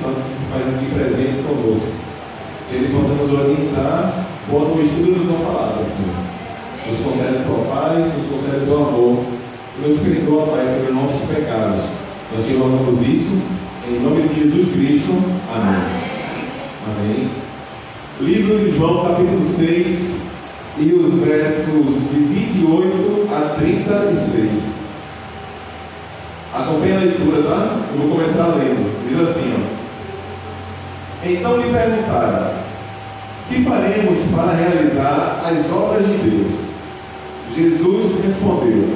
Santo que se faz aqui presente conosco. Que Ele possa nos orientar quanto ao estudo da tua palavra, Senhor. Nos concede a tua paz, nos concede o teu amor, e nos perdoa, Pai, pelos nossos pecados. Nós te rogamos isso, em nome de Jesus Cristo. Amém. Amém. Livro de João, capítulo 6, e os versos de 28 a 36. Acompanhe a leitura, tá? Eu vou começar lendo. Diz assim, ó. Então lhe perguntaram: que faremos para realizar as obras de Deus? Jesus respondeu: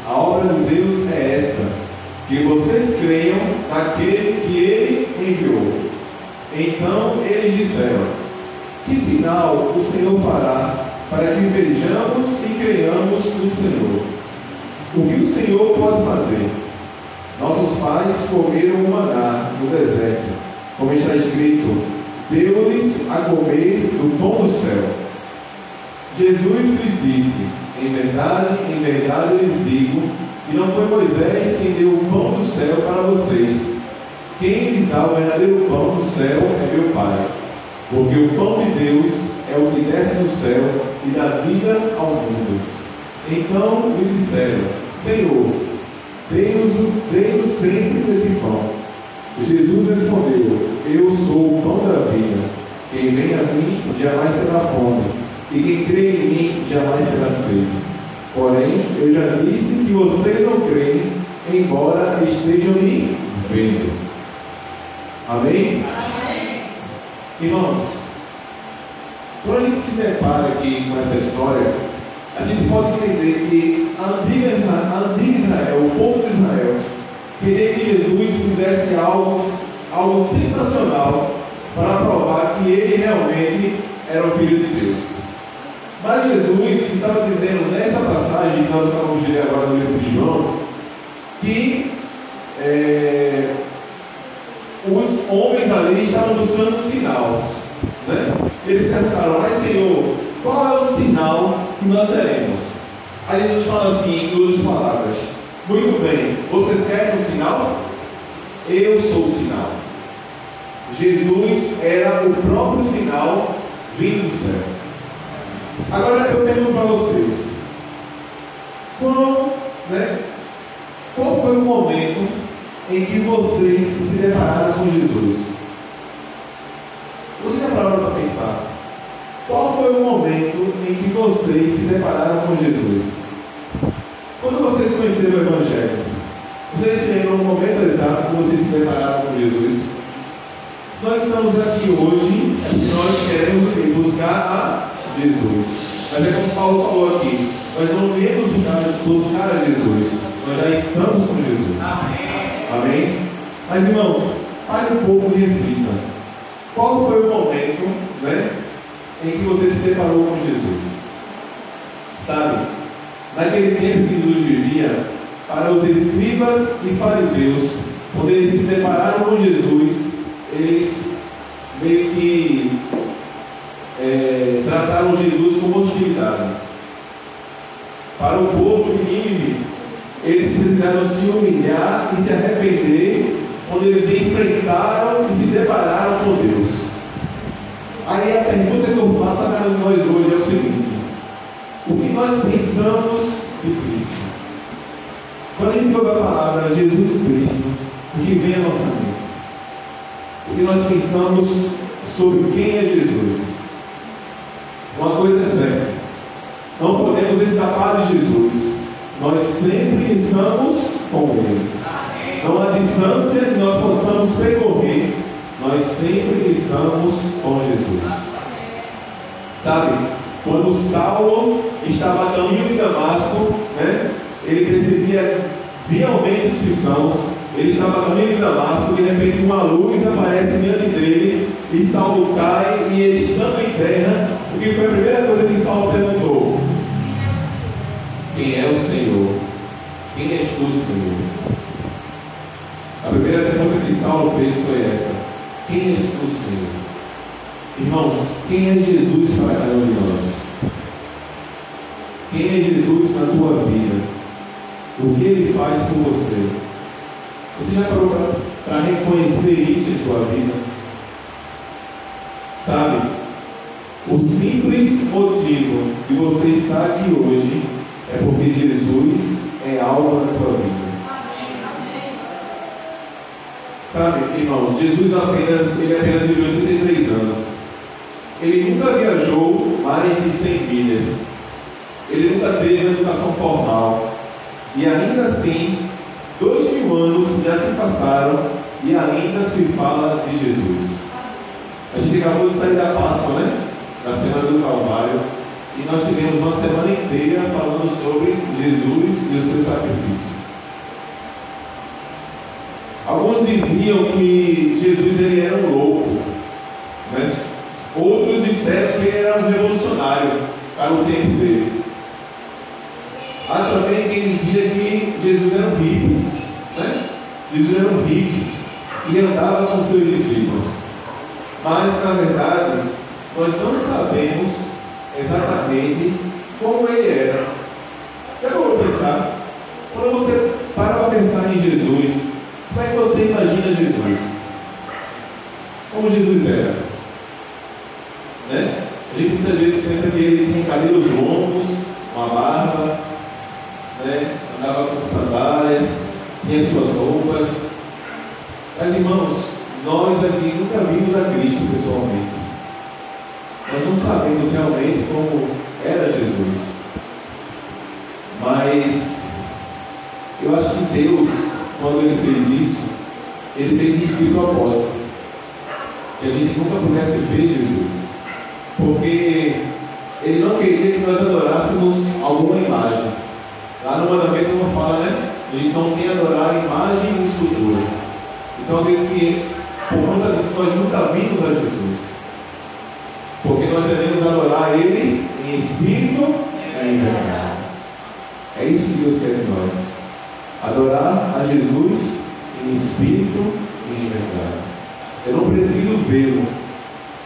a obra de Deus é esta, que vocês creiam naquele que Ele enviou. Então eles disseram: que sinal o Senhor fará para que vejamos e creiamos no Senhor? O que o Senhor pode fazer? Nossos pais comeram o maná no deserto, como está escrito: deu-lhes a comer do pão do céu. Jesus lhes disse: em verdade lhes digo, que não foi Moisés quem deu o pão do céu para vocês. Quem lhes dá o verdadeiro pão do céu é meu Pai. Porque o pão de Deus é o que desce do céu e dá vida ao mundo. Então lhe disseram: Senhor, dê-nos sempre desse pão. Jesus respondeu: eu sou o pão da vida. Quem vem a mim jamais terá fome, e quem crê em mim jamais terá sede. Porém, eu já disse que vocês não creem, embora estejam me vendo. Amém? Amém. Irmãos, quando a gente se depara aqui com essa história, a gente pode entender que a antiga Israel, o povo de Israel, queria que Jesus fizesse algo sensacional para provar que ele realmente era o Filho de Deus. Mas Jesus estava dizendo nessa passagem que nós acabamos de ler agora no livro de João, que os homens ali estavam buscando um sinal, né? Eles perguntaram: mas Senhor, qual é o sinal que nós teremos? Aí Jesus fala assim, em duas palavras: muito bem, vocês querem um sinal? Eu sou o sinal. Jesus era o próprio sinal vindo do céu. Agora eu pergunto para vocês: qual foi o momento em que vocês se depararam com Jesus? Vocês já pararam para pensar? Qual foi o momento em que vocês se depararam com Jesus? Quando vocês conheceram o Evangelho, vocês se lembram do momento exato que vocês se depararam com Jesus? Se nós estamos aqui hoje, é porque nós queremos buscar a Jesus. Mas é como Paulo falou aqui: nós não viemos buscar a Jesus, nós já estamos com Jesus. Amém? Mas irmãos, pare um pouco e reflita. Qual foi o momento, em que você se deparou com Jesus? Sabe, naquele tempo que Jesus vivia, para os escribas e fariseus, quando eles se depararam com Jesus, eles meio que trataram Jesus com hostilidade. Para o povo de Nínive, eles precisaram se humilhar e se arrepender quando eles enfrentaram e se depararam com Deus. Aí a pergunta que eu faço a cada um de nós hoje é o seguinte: o que nós pensamos de Cristo? Quando a gente ouve a palavra Jesus Cristo, o que vem à nossa mente? O que nós pensamos sobre quem é Jesus? Uma coisa é certa: não podemos escapar de Jesus. Nós sempre estamos com Ele. Não há distância que nós possamos percorrer, nós sempre estamos com Jesus. Sabe, quando Saulo estava a caminho de Damasco, ele percebia viamente os cristãos. Ele estava a caminho de Damasco, de repente uma luz aparece diante dele, e Saulo cai, e ele estando em terra, o que foi a primeira coisa que Saulo perguntou? Quem é o Senhor? Quem és tu, Senhor? A primeira pergunta que Saulo fez foi essa: quem és tu, Senhor? Irmãos, quem é Jesus para cada um de nós? Quem é Jesus na tua vida? O que Ele faz por você? Você já parou para para reconhecer isso em sua vida? Sabe, o simples motivo de você estar aqui hoje é porque Jesus é algo na tua vida. Sabe, irmãos, Jesus apenas viveu 33 anos. Ele nunca viajou mais de 100 milhas. Ele nunca teve uma educação formal. E ainda assim, 2000 anos já se passaram e ainda se fala de Jesus. A gente acabou de sair da Páscoa, né? Da Semana do Calvário. E nós tivemos uma semana inteira falando sobre Jesus e o seu sacrifício. Alguns diziam que Jesus ele era um louco, né? Outros disseram que ele era um revolucionário para o tempo dele. Há também quem dizia que Jesus era um hippie, né? Jesus era um hippie e andava com seus discípulos. Mas, na verdade, nós não sabemos exatamente como ele era. Já vou pensar, quando você para pensar em Jesus, como é que você imagina Jesus? Como Jesus era? Né? A gente muitas vezes pensa que ele tem cabelos longos, uma barba, né? Andava com sandálias, tinha suas roupas. Mas, irmãos, nós aqui nunca vimos a Cristo pessoalmente. Nós não sabemos realmente como era Jesus. Mas eu acho que Deus, quando Ele fez isso de propósito. Que a gente nunca pudesse ver Jesus. Porque Ele não queria que nós adorássemos alguma imagem. Lá no mandamento não fala, né? A gente não tem que adorar a imagem e escultura. Então, acredito que por conta disso nós nunca vimos a Jesus. Porque nós devemos adorar Ele em espírito e em verdade. É isso que Deus quer de nós. Adorar a Jesus em espírito e em verdade. Eu não preciso vê-lo,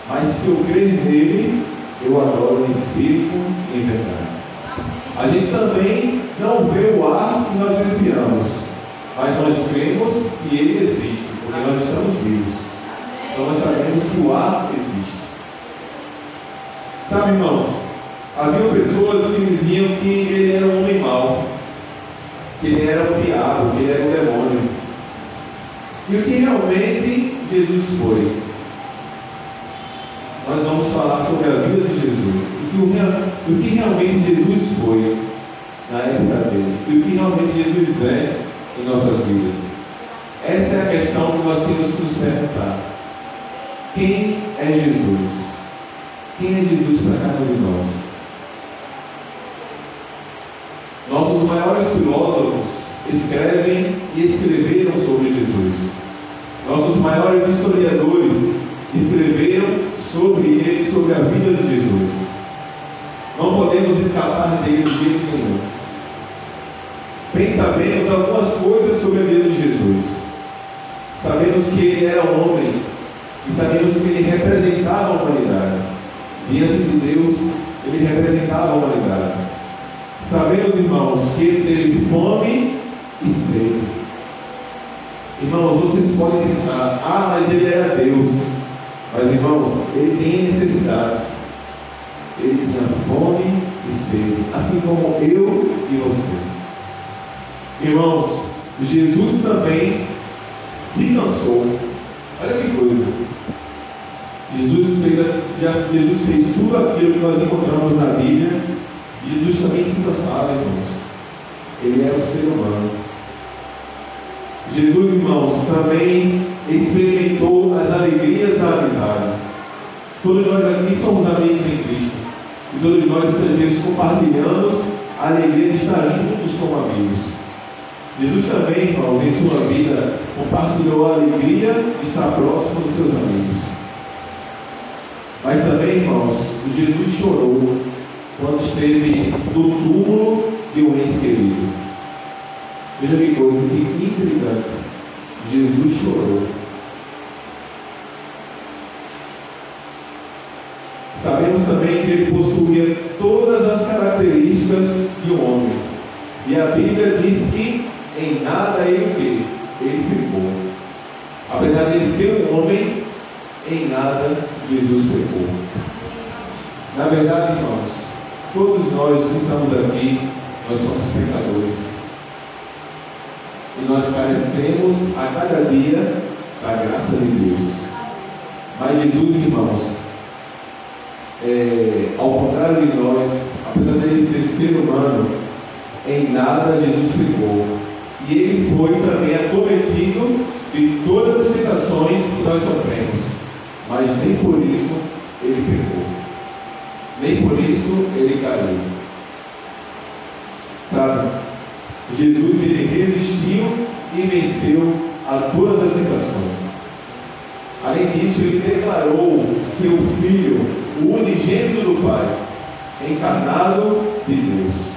mas se eu crer nele, eu adoro em espírito e em verdade. A gente também não vê o ar que nós respiramos, mas nós cremos que ele existe, porque nós estamos vivos. Então nós sabemos que o ar existe. Sabe, irmãos, havia pessoas que diziam que ele era um homem mau, que ele era o diabo, que ele era o demônio. E o que realmente Jesus foi? Nós vamos falar sobre a vida de Jesus. O que realmente Jesus foi na época dele. E o que realmente Jesus é em nossas vidas. Essa é a questão que nós temos que nos perguntar. Quem é Jesus? Quem é Jesus para cada um de nós? Nossos maiores filósofos escrevem e escreveram sobre Jesus. Nossos maiores historiadores escreveram sobre ele, sobre a vida de Jesus. Não podemos escapar dele de jeito nenhum. Bem sabemos algumas coisas sobre a vida de Jesus. Sabemos que ele era um homem e sabemos que ele representava a humanidade. Diante de Deus, ele representava a humanidade. Sabemos, irmãos, que ele teve fome e sede. Irmãos, vocês podem pensar, mas ele era Deus. Mas, irmãos, ele tem necessidades. Ele tinha fome e sede, assim como eu e você. Irmãos, Jesus também se cansou. Olha que coisa. Jesus fez tudo aquilo que nós encontramos na Bíblia. Jesus também se cansava, irmãos. Ele era um ser humano. Jesus, irmãos, também experimentou as alegrias da amizade. Todos nós aqui somos amigos em Cristo. E todos nós, muitas vezes, compartilhamos a alegria de estar juntos como amigos. Jesus também, irmãos, em sua vida, compartilhou a alegria de estar próximo dos seus amigos. Mas também, irmãos, Jesus chorou quando esteve no túmulo de um ente querido. Veja que coisa, que intrigante. Jesus chorou. Sabemos também que ele possuía todas as características de um homem. E a Bíblia diz que em nada ele pecou. apesar de ele ser um homem, em nada Jesus pecou. Na verdade, irmãos, todos nós que estamos aqui, nós somos pecadores. E nós carecemos a cada dia da graça de Deus. Mas Jesus, irmãos, ao contrário de nós, apesar de ele ser ser humano, em nada Jesus pecou. E ele foi também acometido de todas as tentações que nós sofremos. Mas nem por isso ele pecou. Nem por isso ele caiu. Sabe? Jesus, ele resistiu e venceu a todas as tentações. Além disso, ele declarou seu Filho, o unigênito do Pai, encarnado de Deus.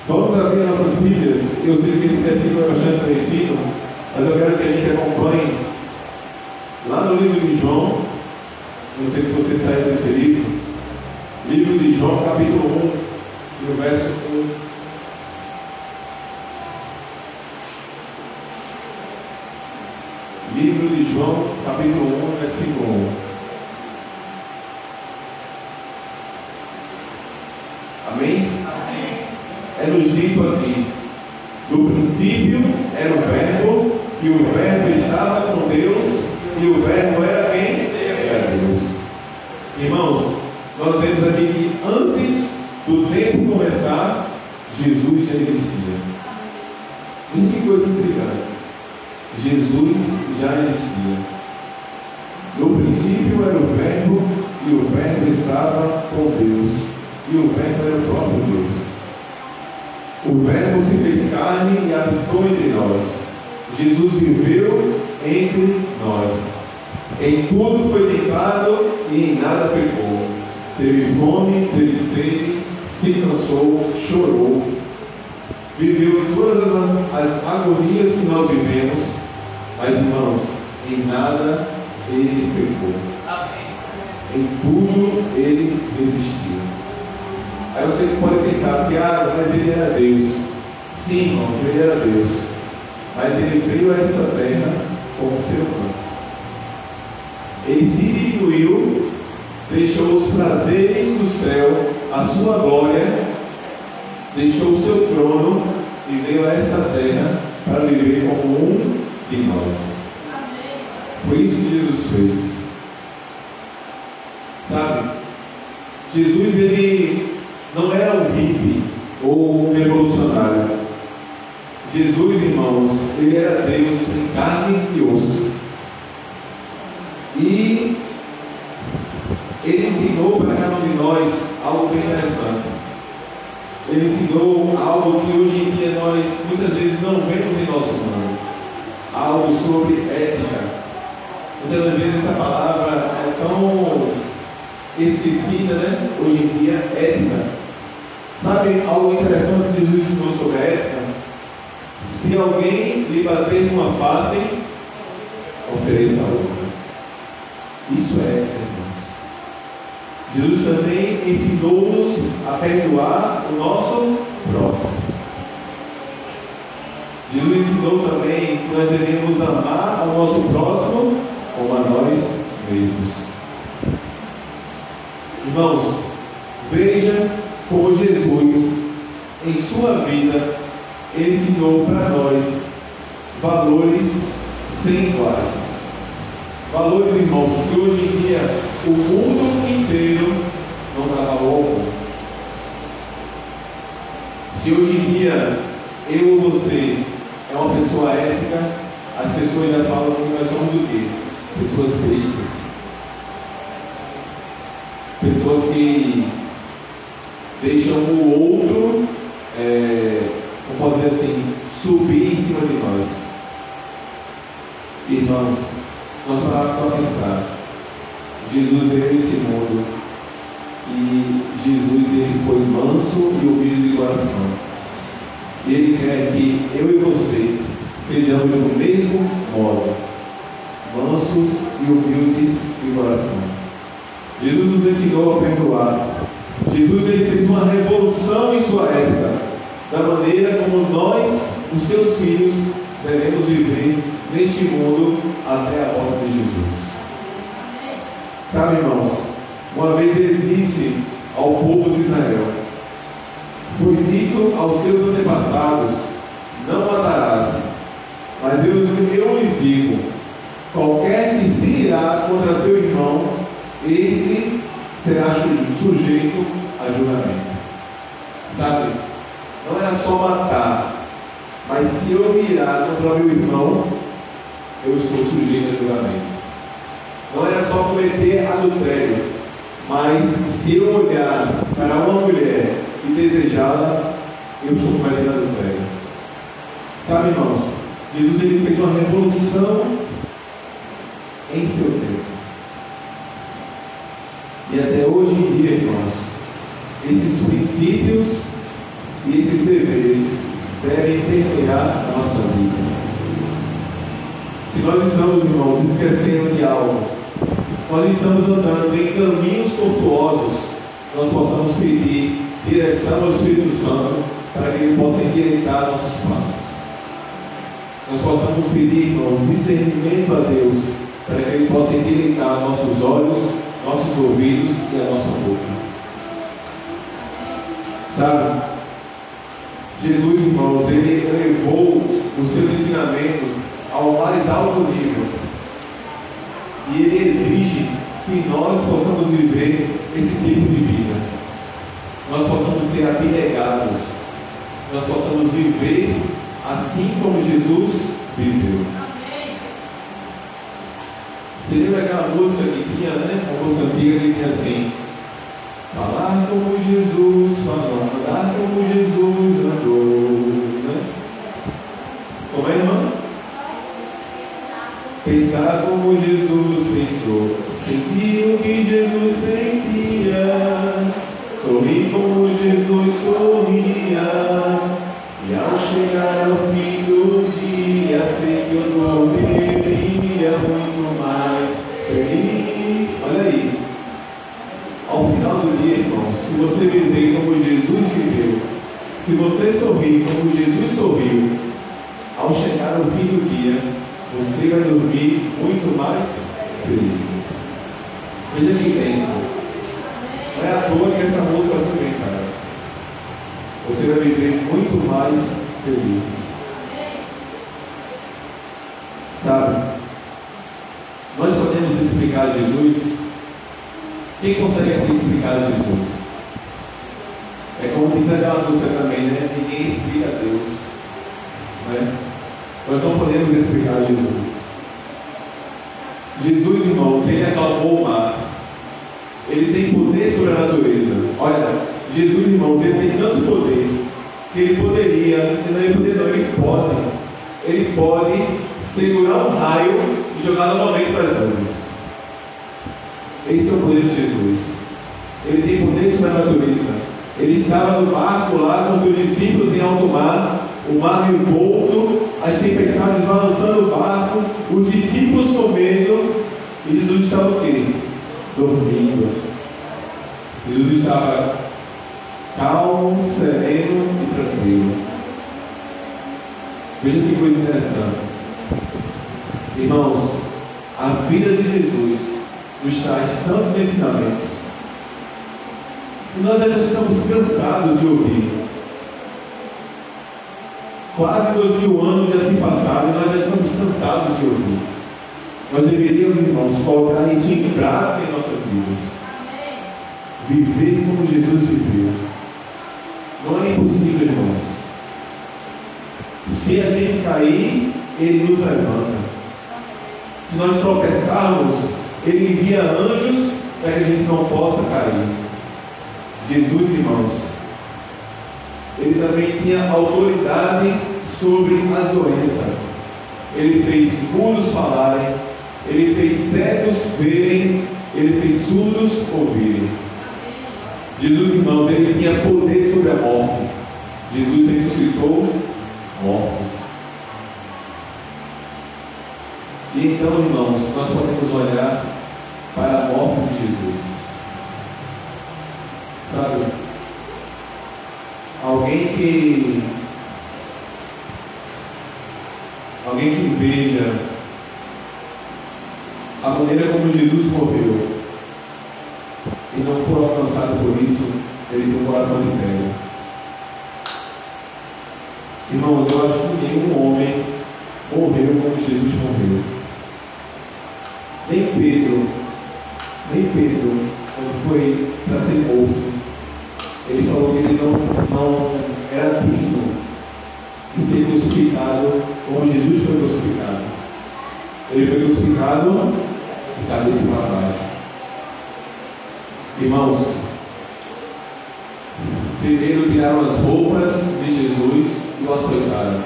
Vamos abrir nossas Bíblias. Eu sei que esse versículo é bastante conhecido, mas eu quero que a gente acompanhe lá no livro de João. Não sei se você saiu desse livro. Livro de João, capítulo 1, no verso 1. Livro de João, capítulo 1, versículo 1. Amém? Amém. É-nos dito aqui: no princípio era o Verbo, e o Verbo estava com Deus, e o Verbo era quem? Era Deus. Irmãos, nós vemos aqui que antes do tempo começar, Jesus já existia. E que coisa intrigante. Jesus já existia. No princípio era o Verbo, e o Verbo estava com Deus, e o Verbo era o próprio Deus. O Verbo se fez carne e habitou entre nós. Jesus viveu entre nós. Em tudo foi tentado e em nada pecou. Teve fome, teve sede, se cansou, chorou. Viveu todas as agonias que nós vivemos, mas, irmãos, em nada ele pecou. Em tudo ele resistiu. Aí você pode pensar, mas ele era Deus. Sim, irmãos, ele era Deus. Mas ele veio a essa terra como ser humano. Ele se diminuiu, deixou os prazeres do céu, a sua glória, deixou o seu trono e veio a essa terra para viver como um de nós. Foi isso que Jesus fez. Sabe? Jesus, ele não era um hippie ou um revolucionário. Jesus, irmãos, ele era Deus em carne e osso. E ele ensinou para cada um de nós algo bem interessante. Ele ensinou algo que hoje em dia nós muitas vezes não vemos em nosso mundo. Algo sobre ética. Muitas vezes essa palavra é tão esquecida, né? Hoje em dia, ética. Sabe algo interessante que Jesus ensinou sobre a ética? Se alguém lhe bater numa face, ofereça a outra. Isso é ética, irmãos. Jesus também ensinou-nos a perdoar o nosso próximo. Jesus ensinou também que nós devemos amar ao nosso próximo como a nós mesmos. Irmãos, veja como Jesus, em sua vida, ele ensinou para nós valores sem iguais. Valores, irmãos, que hoje em dia o mundo inteiro não dá valor algum. Se hoje em dia eu ou você é uma pessoa ética, as pessoas já falam que nós somos o quê? Pessoas bestas. Pessoas que deixam o outro, como posso dizer assim, subir em cima de nós. Irmãos, nós paramos para pensar. Jesus veio nesse mundo e Jesus, ele foi manso e humilde de coração. E ele quer que eu e você sejamos do mesmo modo, mansos e humildes de coração. Jesus nos ensinou a perdoar. Jesus, ele fez uma revolução em sua época, da maneira como nós, os seus filhos, devemos viver neste mundo até a volta de Jesus. Sabe, irmãos, uma vez ele disse ao povo de Israel: foi dito aos seus antepassados, não matarás, mas eu lhes digo, qualquer que se irá contra seu irmão, este será sujeito a julgamento. Sabe, não era só matar, mas se eu me irar contra meu irmão, eu estou sujeito a julgamento. Não era só cometer adultério, mas se eu olhar para uma mulher e desejá-la, eu estou cometendo adultério. Sabe, irmãos, Jesus ele fez uma revolução em seu tempo. E até hoje em dia, irmãos, esses princípios e esses deveres devem permear a nossa vida. Se nós estamos, irmãos, esquecendo de algo, nós estamos andando em caminhos tortuosos, nós possamos pedir direção ao Espírito Santo para que Ele possa endireitar nossos passos. Nós possamos pedir, irmãos, discernimento a Deus para que Ele possa endireitar nossos olhos, nossos ouvidos e a nossa boca. Sabe, Jesus, irmãos, Ele elevou os seus ensinamentos ao mais alto nível. E Ele exige que nós possamos viver esse tipo de vida. Nós possamos ser abnegados. Nós possamos viver assim como Jesus viveu. Você lembra aquela música que tinha, né? Uma música antiga que tinha assim: falar como Jesus falou, andar como Jesus andou, né? Como é, irmã? Pensar como Jesus pensou, sentir o que Jesus sentia, sorrir como Jesus sorria, e ao chegar ao fim do dia, sei que eu dormiria muito mais feliz. Olha aí, ao final do dia, irmãos, se você viver como Jesus viveu, se você sorrir como Jesus sorriu, ao chegar ao fim do dia, você vai dormir muito mais feliz. Veja que bênção. Não é à toa que essa música foi inventada. Você vai viver muito mais feliz. Sabe? Nós podemos explicar Jesus. Quem consegue aqui explicar Jesus? É como diz aquela música também, né? Ninguém explica Deus. Não é? Nós não podemos explicar Jesus. Jesus, irmãos, Ele acalmou o mar. Ele tem poder sobre a natureza. Olha, Jesus, irmãos, Ele tem tanto poder que Ele poderia, Ele pode segurar um raio e jogar novamente para as nuvens. Esse é o poder de Jesus. Ele tem poder sobre a natureza. Ele estava no barco lá com seus discípulos em alto mar, o mar revolto, as tempestades balançando o barco, os discípulos comendo, e Jesus estava o quê? Dormindo. Jesus estava calmo, sereno e tranquilo. Veja que coisa interessante. Irmãos, a vida de Jesus nos traz tantos ensinamentos que nós já estamos cansados de ouvir. Quase 2000 anos já se passaram e nós já estamos cansados de ouvir. Nós deveríamos, irmãos, colocar isso em prática em nossas vidas. Viver como Jesus viveu. Não é impossível, irmãos. Se a gente cair, Ele nos levanta. Se nós tropeçarmos, Ele envia anjos para que a gente não possa cair. Jesus, irmãos, Ele também tinha autoridade sobre as doenças. Ele fez mudos falarem, Ele fez cegos verem, Ele fez surdos ouvirem. Jesus, irmãos, Ele tinha poder sobre a morte. Jesus ressuscitou mortos. E então, irmãos, nós podemos olhar para a morte de Jesus. Sabe? Alguém que veja maneira como Jesus morreu e não for alcançado por isso, ele tem um coração de pedra. Irmãos, eu acho que nenhum homem morreu como Jesus morreu. Nem Pedro, quando foi para ser morto, ele falou que ele não era digno de ser crucificado como Jesus foi crucificado. Ele foi crucificado de cabeça para baixo. Irmãos, primeiro tiraram as roupas de Jesus e o açoitaram.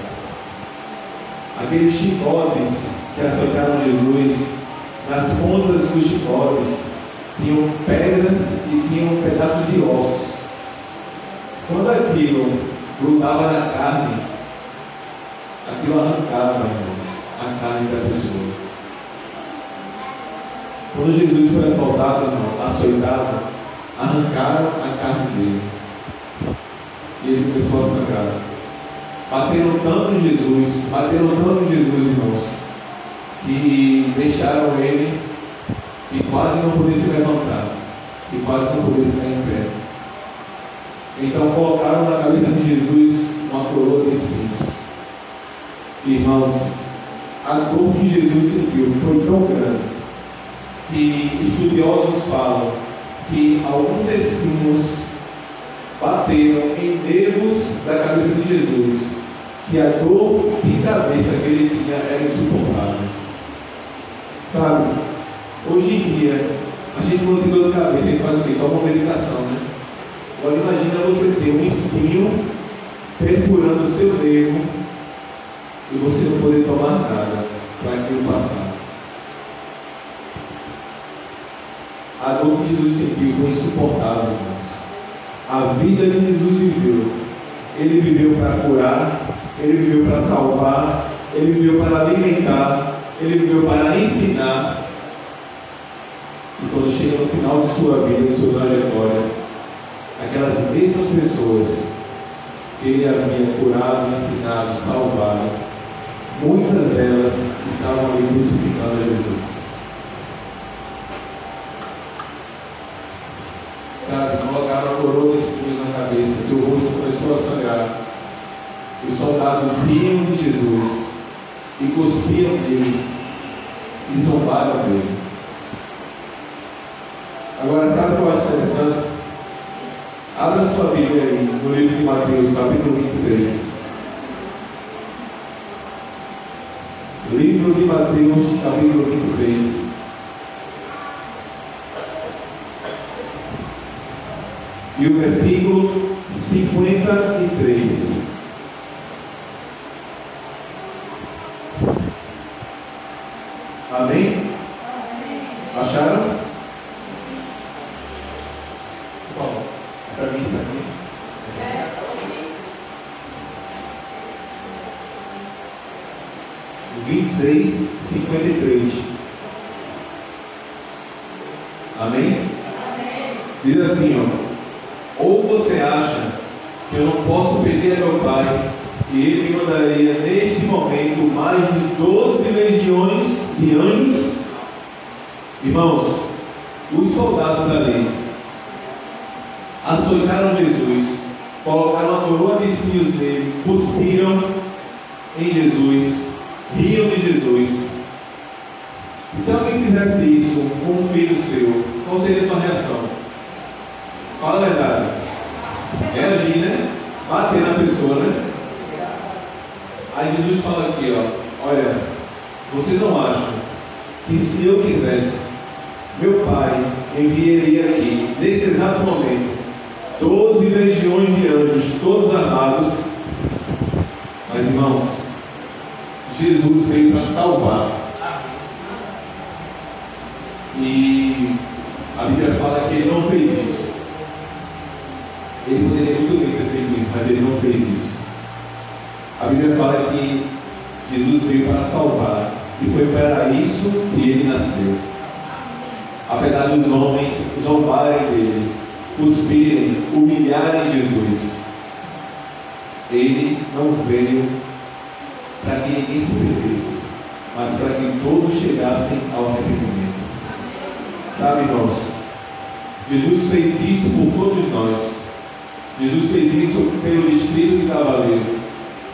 Aqueles chicotes que açoitaram Jesus, nas pontas dos chicotes tinham pedras e tinham pedaços de ossos. Quando aquilo grudava na carne, aquilo arrancava, irmãos, a carne da pessoa. Quando Jesus foi açoitado, arrancaram a carne dele. E ele começou a sangrar. Bateram tanto em Jesus, irmãos, que deixaram ele e quase não podia se levantar, e quase não podia ficar em pé. Então colocaram na cabeça de Jesus uma coroa de espinhos. Irmãos, a dor que Jesus sentiu foi tão grande que estudiosos falam que alguns espinhos bateram em nervos da cabeça de Jesus, que a dor de cabeça que ele tinha era insuportável. Sabe, hoje em dia, a gente quando tem dor de cabeça, a gente faz o quê? Toma uma medicação, né? Agora imagina você ter um espinho perfurando o seu nervo e você não poder tomar nada para aquilo passar. A dor que Jesus sentiu foi insuportável, irmãos. A vida que Jesus viveu, ele viveu para curar, ele viveu para salvar, ele viveu para alimentar, ele viveu para ensinar. E quando chega no final de sua vida, de sua trajetória, aquelas mesmas pessoas que ele havia curado, ensinado, salvado, muitas delas estavam ali crucificando a Jesus. Sabe, colocaram a coroa de espinhos na cabeça, seu rosto começou a sangrar. Os soldados riam de Jesus e cuspiam nele e zombaram dele. Agora, sabe o que eu acho interessante? Abra sua Bíblia aí, no livro de Mateus, capítulo 26. Livro de Mateus, capítulo 26. E o versículo 53. Amém? Acharam? Bom, para mim isso aqui. 26, 53. Amém? Diz assim, ó. Ou você acha que eu não posso pedir a meu Pai e Ele me mandaria neste momento mais de 12 legiões de anjos? Irmãos, os soldados ali açoitaram Jesus, colocaram a coroa de espinhos nele, cuspiram em Jesus, riam de Jesus. E se alguém fizesse isso com um filho seu, qual seria a sua reação? Fala a verdade. É agir, né? Bater na pessoa, né? Aí Jesus fala aqui, ó. Olha, vocês não acham que se eu quisesse, meu Pai enviaria aqui, nesse exato momento, 12 legiões de anjos, todos armados? Mas, irmãos, Jesus veio para salvar. E a Bíblia fala que Ele não fez isso. Ele poderia muito bem ter feito isso, mas Ele não fez isso. A Bíblia fala que Jesus veio para salvar, e foi para isso que Ele nasceu. Apesar dos homens zombarem dele, cuspirem, humilharem Jesus, Ele não veio para que ninguém se perdesse, mas para que todos chegassem ao arrependimento. Sabe, irmãos, Jesus fez isso por todos nós. Jesus fez isso pelo distrito de Cavaleiro.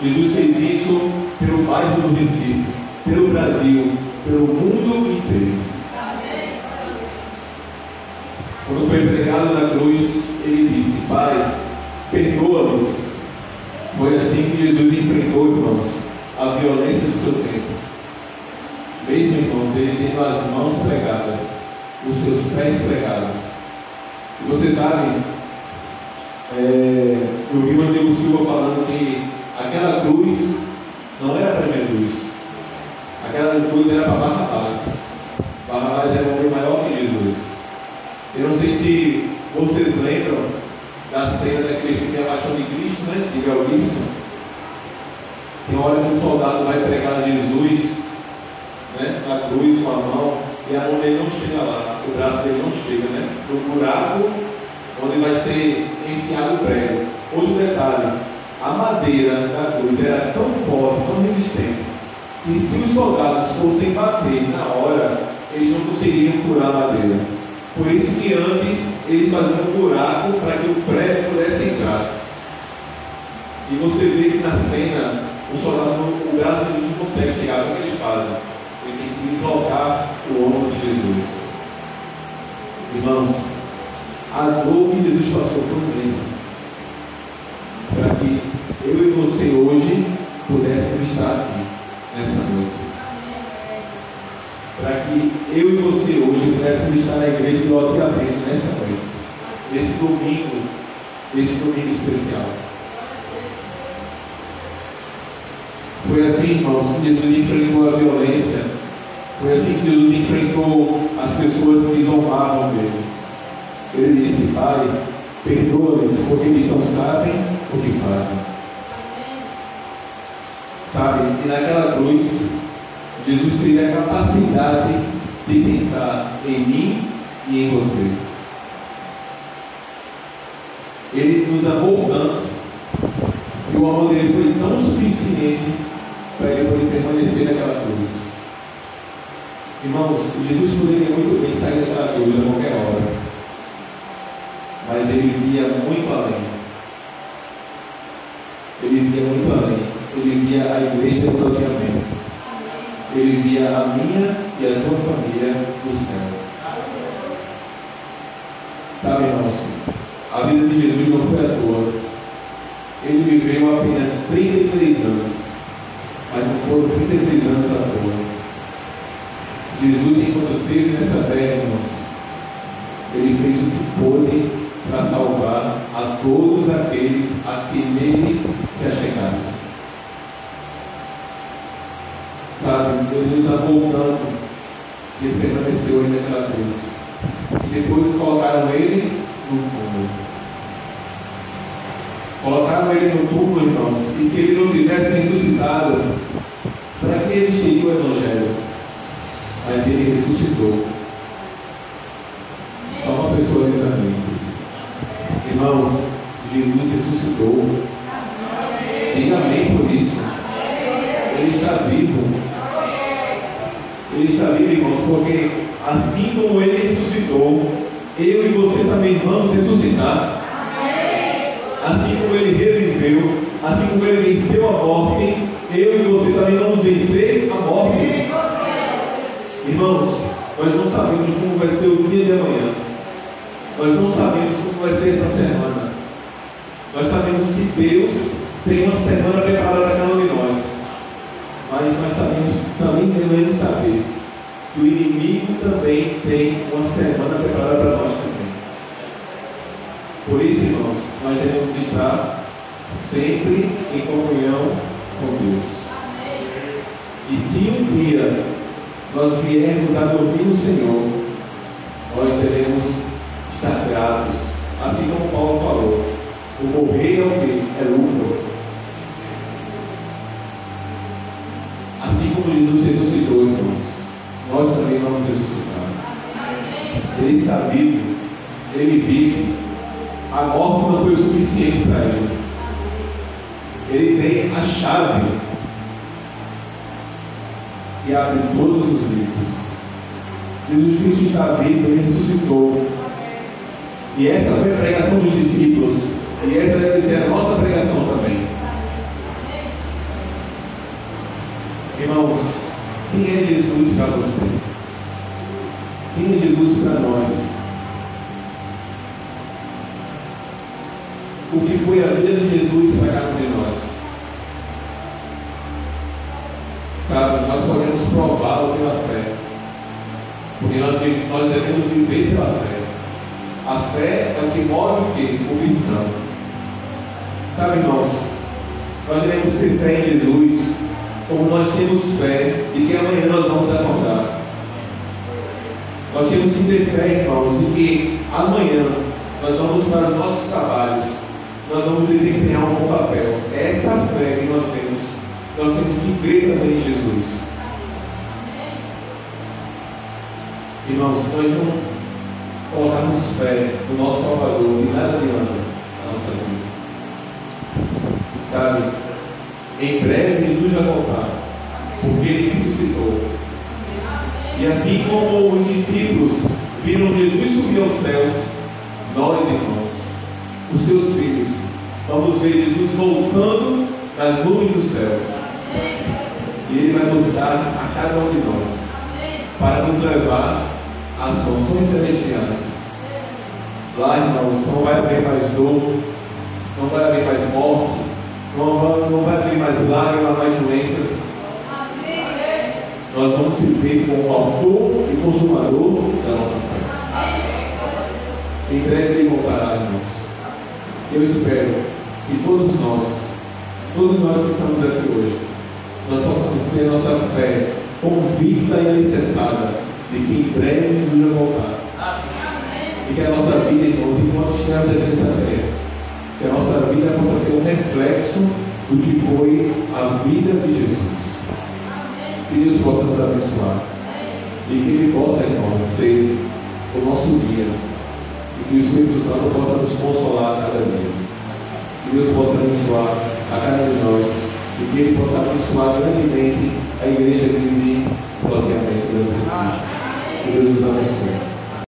Jesus fez isso pelo bairro do Recife, pelo Brasil, pelo mundo inteiro. Quando foi pregado na cruz, ele disse: Pai, perdoa-nos. Foi assim que Jesus enfrentou, irmãos, a violência do seu tempo. Mesmo, irmãos, ele tendo as mãos pregadas, os seus pés pregados. E vocês sabem, eu vi o Rodrigo Silva falando que aquela cruz não era para Jesus. Aquela cruz era para Barrabás. Barrabás era um homem maior que Jesus. Eu não sei se vocês lembram da cena daquele filme A Paixão de Cristo, né? De Mel Gibson. Tem uma hora que um soldado vai pregar Jesus, né? Na cruz com a mão, e a mão dele não chega lá, o braço dele não chega, né? No buraco onde vai ser enfiado o prego. Outro detalhe: a madeira da cruz era tão forte, tão resistente, que se os soldados fossem bater na hora, eles não conseguiriam furar a madeira. Por isso que antes eles faziam um buraco para que o prego pudesse entrar. E você vê que na cena, o soldado, o braço dele não consegue chegar. O que eles fazem? Ele tem que deslocar o ombro de Jesus. Irmãos, a dor que Jesus passou foi imensa, para que eu e você hoje pudéssemos estar aqui nessa noite. Para que eu e você hoje pudéssemos estar na igreja de loteamento nessa noite, nesse domingo especial. Foi assim, irmãos, que Jesus enfrentou a violência. Foi assim que Jesus enfrentou as pessoas que zombavam dele. Ele disse: Pai, perdoa-lhes, porque eles não sabem o que fazem. Sabe, e naquela cruz, Jesus teve a capacidade de pensar em mim e em você. Ele nos amou tanto que o amor dele foi tão suficiente para ele poder permanecer naquela cruz. Irmãos, Jesus poderia muito bem sair daquela cruz a qualquer hora, mas ele via muito além. Ele via muito além. Ele via a igreja do loteamento. Ele via a minha e a tua família no céu. Sabe, irmãos, a vida de Jesus não foi à toa. Ele viveu apenas 33 anos, mas não foram 33 anos à toa. Jesus, enquanto esteve nessa terra, irmãos, ele fez o que pôde para salvar a todos aqueles a que nele se achegassem. Sabe, ele nos amou tanto que ele permaneceu aí naquela cruz. E depois colocaram ele no túmulo. Colocaram ele no túmulo, irmãos, e se ele não tivesse ressuscitado, para que existiria o Evangelho? Mas ele ressuscitou. Só uma pessoa diz amém. Irmãos, Jesus ressuscitou. Diga amém por isso. Ele está vivo. Ele está vivo, irmãos, porque assim como ele ressuscitou, eu e você também vamos ressuscitar. Assim como ele reviveu, assim como ele venceu a morte, eu e você também vamos vencer a morte. Irmãos, nós não sabemos como vai ser o dia de amanhã. Nós não sabemos como vai ser essa semana. Nós sabemos que Deus tem uma semana preparada para cada um de nós. Mas nós também devemos saber que o inimigo também tem uma semana preparada para nós também. Por isso, irmãos, nós devemos estar sempre em comunhão com Deus. E se um dia nós viermos a dormir no Senhor, nós devemos estar gratos. Assim como Paulo falou, o morrer é o que? É lucro. Assim como Jesus ressuscitou, irmãos, nós também vamos ressuscitar. Ele está vivo, ele vive. A morte não foi o suficiente para ele. Ele tem a chave que abre todos os livros. Jesus Cristo está vivo, Ele ressuscitou. E essa foi a pregação dos discípulos. E essa deve ser a nossa pregação também. Irmãos, quem é Jesus para você? Quem é Jesus para nós? O que foi a vida de Jesus para cada um de nós? Sabe, nós podemos prová-lo pela fé. Porque nós devemos viver pela fé. A fé é o que move o quê? Convicção. Sabe, irmãos, nós devemos ter fé em Jesus, como nós temos fé de que amanhã nós vamos acordar. Nós temos que ter fé, irmãos, de que amanhã nós vamos para os nossos trabalhos, nós vamos desempenhar um bom papel. É essa fé que nós temos que crer também em Jesus. Irmãos, se nós não colocarmos fé no nosso Salvador, e nada adianta a nossa vida. Sabe, em breve Jesus vai voltar, porque Ele ressuscitou. E assim como os discípulos viram Jesus subir aos céus, nós, irmãos, os seus filhos, vamos ver Jesus voltando nas nuvens dos céus. E Ele vai nos dar a cada um de nós, para nos levar às mansões celestiais. Lá, irmãos, não vai haver mais dor, não vai haver mais morte, não vai haver mais lágrimas, mais doenças. Nós vamos viver com o autor e consumador da nossa fé. Em breve Ele voltará, irmãos. Eu espero que todos nós que estamos aqui hoje, nós possamos ter a nossa fé convicta e alicerçada de que em breve Jesus vai voltar. E que a nossa vida, irmãos, enquanto estivermos aqui nessa terra, que a nossa vida possa ser um reflexo do que foi a vida de Jesus. Que Deus possa nos abençoar. E que Ele possa, irmãos, ser o nosso guia. E que o Espírito Santo possa nos consolar a cada dia. Que Deus possa abençoar a cada um de nós. E que Ele possa abençoar grandemente a igreja que vive bloqueamento do presídio. Que Deus nos abençoe.